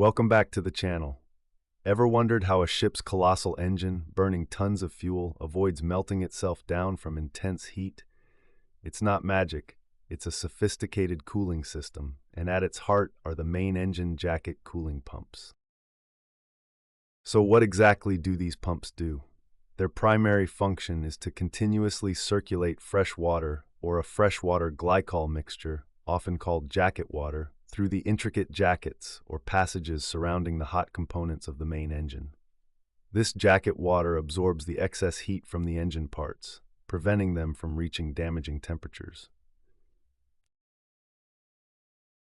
Welcome back to the channel. Ever wondered how a ship's colossal engine, burning tons of fuel, avoids melting itself down from intense heat? It's not magic, it's a sophisticated cooling system, and at its heart are the main engine jacket cooling pumps. So what exactly do these pumps do? Their primary function is to continuously circulate fresh water or a freshwater glycol mixture, often called jacket water, through the intricate jackets or passages surrounding the hot components of the main engine. This jacket water absorbs the excess heat from the engine parts, preventing them from reaching damaging temperatures.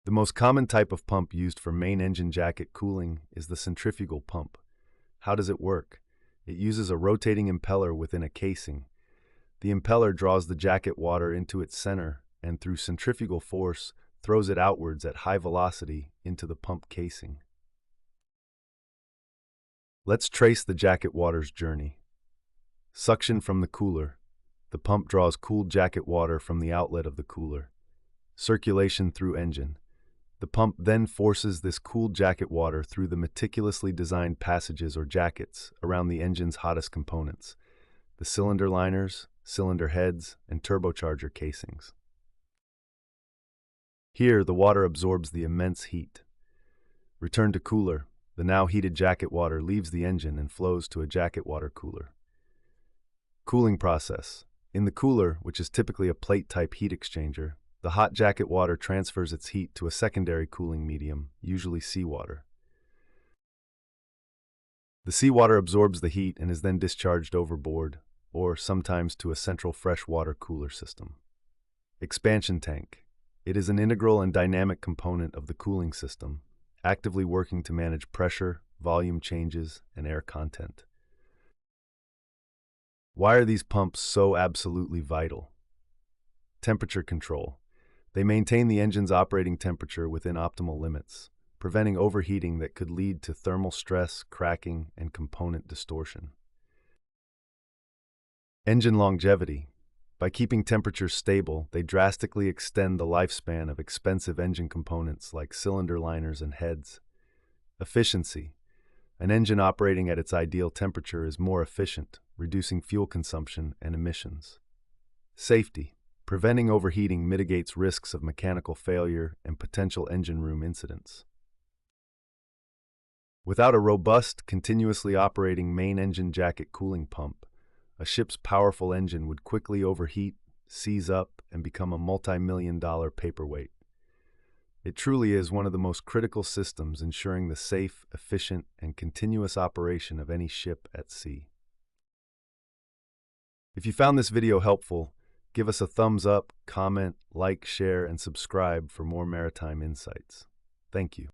The most common type of pump used for main engine jacket cooling is the centrifugal pump. How does it work? It uses a rotating impeller within a casing. The impeller draws the jacket water into its center and, through centrifugal force, throws it outwards at high velocity into the pump casing. Let's trace the jacket water's journey. Suction from the cooler. The pump draws cooled jacket water from the outlet of the cooler. Circulation through engine. The pump then forces this cooled jacket water through the meticulously designed passages or jackets around the engine's hottest components, the cylinder liners, cylinder heads, and turbocharger casings. Here, the water absorbs the immense heat. Returned to cooler, the now heated jacket water leaves the engine and flows to a jacket water cooler. Cooling process. In the cooler, which is typically a plate-type heat exchanger, the hot jacket water transfers its heat to a secondary cooling medium, usually seawater. The seawater absorbs the heat and is then discharged overboard, or sometimes to a central freshwater cooler system. Expansion tank. It is an integral and dynamic component of the cooling system, actively working to manage pressure, volume changes, and air content. Why are these pumps so absolutely vital? Temperature control. They maintain the engine's operating temperature within optimal limits, preventing overheating that could lead to thermal stress, cracking, and component distortion. Engine longevity. By keeping temperatures stable, they drastically extend the lifespan of expensive engine components like cylinder liners and heads. Efficiency. An engine operating at its ideal temperature is more efficient, reducing fuel consumption and emissions. Safety. Preventing overheating mitigates risks of mechanical failure and potential engine room incidents. Without a robust, continuously operating main engine jacket cooling pump, a ship's powerful engine would quickly overheat, seize up, and become a multi-million-dollar paperweight. It truly is one of the most critical systems ensuring the safe, efficient, and continuous operation of any ship at sea. If you found this video helpful, give us a thumbs up, comment, like, share, and subscribe for more maritime insights. Thank you.